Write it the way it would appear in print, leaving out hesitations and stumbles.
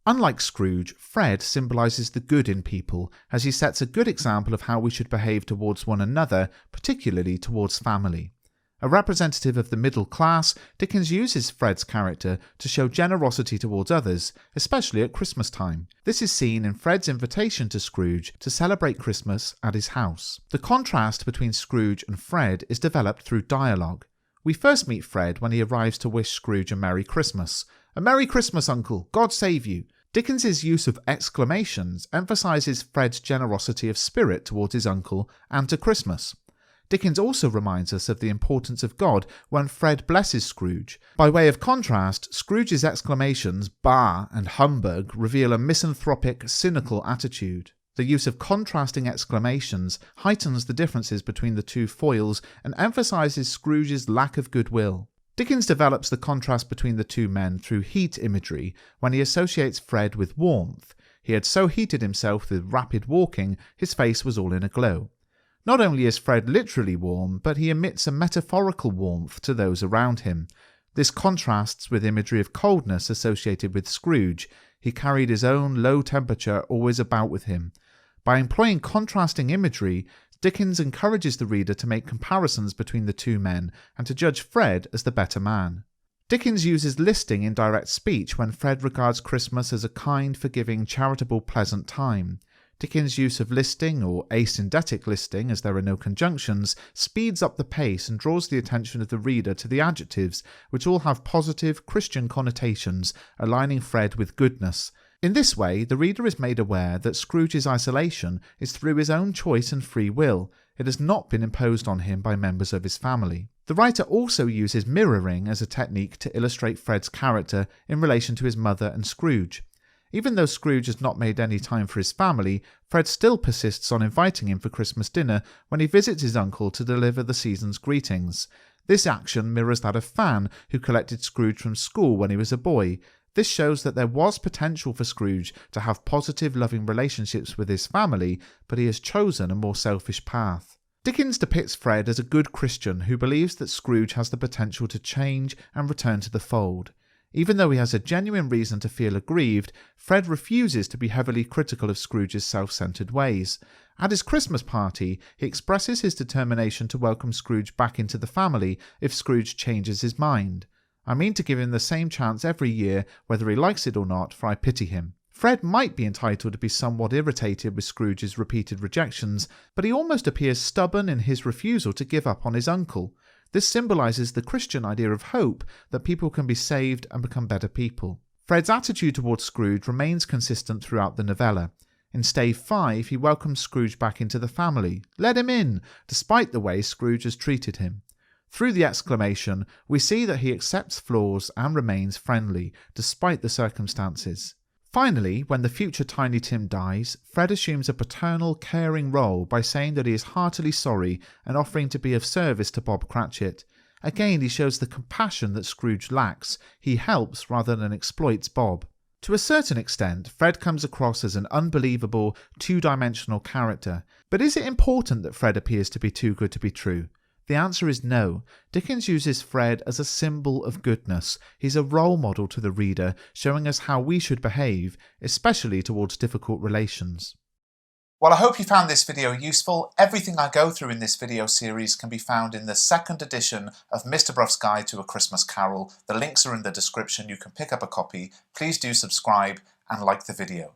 Unlike Scrooge, Fred symbolises the good in people, as he sets a good example of how we should behave towards one another, particularly towards family. A representative of the middle class, Dickens uses Fred's character to show generosity towards others, especially at Christmas time. This is seen in Fred's invitation to Scrooge to celebrate Christmas at his house. The contrast between Scrooge and Fred is developed through dialogue. We first meet Fred when he arrives to wish Scrooge a Merry Christmas. "A Merry Christmas, Uncle! God save you!" Dickens's use of exclamations emphasises Fred's generosity of spirit towards his uncle and to Christmas. Dickens also reminds us of the importance of God when Fred blesses Scrooge. By way of contrast, Scrooge's exclamations "bah" and "humbug" reveal a misanthropic, cynical attitude. The use of contrasting exclamations heightens the differences between the two foils and emphasises Scrooge's lack of goodwill. Dickens develops the contrast between the two men through heat imagery when he associates Fred with warmth. He had so heated himself with rapid walking, his face was all in a glow. Not only is Fred literally warm, but he emits a metaphorical warmth to those around him. This contrasts with imagery of coldness associated with Scrooge. He carried his own low temperature always about with him. By employing contrasting imagery, Dickens encourages the reader to make comparisons between the two men and to judge Fred as the better man. Dickens uses listing in direct speech when Fred regards Christmas as a kind, forgiving, charitable, pleasant time. Dickens' use of listing, or asyndetic listing as there are no conjunctions, speeds up the pace and draws the attention of the reader to the adjectives, which all have positive Christian connotations, aligning Fred with goodness. In this way, the reader is made aware that Scrooge's isolation is through his own choice and free will. It has not been imposed on him by members of his family. The writer also uses mirroring as a technique to illustrate Fred's character in relation to his mother and Scrooge. Even though Scrooge has not made any time for his family, Fred still persists on inviting him for Christmas dinner when he visits his uncle to deliver the season's greetings. This action mirrors that of Fan, who collected Scrooge from school when he was a boy. This shows that there was potential for Scrooge to have positive, loving relationships with his family, but he has chosen a more selfish path. Dickens depicts Fred as a good Christian who believes that Scrooge has the potential to change and return to the fold. Even though he has a genuine reason to feel aggrieved, Fred refuses to be heavily critical of Scrooge's self-centered ways. At his Christmas party, he expresses his determination to welcome Scrooge back into the family if Scrooge changes his mind. "I mean to give him the same chance every year, whether he likes it or not, for I pity him." Fred might be entitled to be somewhat irritated with Scrooge's repeated rejections, but he almost appears stubborn in his refusal to give up on his uncle. This symbolises the Christian idea of hope, that people can be saved and become better people. Fred's attitude towards Scrooge remains consistent throughout the novella. In Stave 5, he welcomes Scrooge back into the family. "Let him in," despite the way Scrooge has treated him. Through the exclamation, we see that he accepts flaws and remains friendly, despite the circumstances. Finally, when the future Tiny Tim dies, Fred assumes a paternal, caring role by saying that he is heartily sorry and offering to be of service to Bob Cratchit. Again, he shows the compassion that Scrooge lacks. He helps rather than exploits Bob. To a certain extent, Fred comes across as an unbelievable, two-dimensional character. But is it important that Fred appears to be too good to be true? The answer is no. Dickens uses Fred as a symbol of goodness. He's a role model to the reader, showing us how we should behave, especially towards difficult relations. Well, I hope you found this video useful. Everything I go through in this video series can be found in the second edition of Mr. Bruff's Guide to A Christmas Carol. The links are in the description. You can pick up a copy. Please do subscribe and like the video.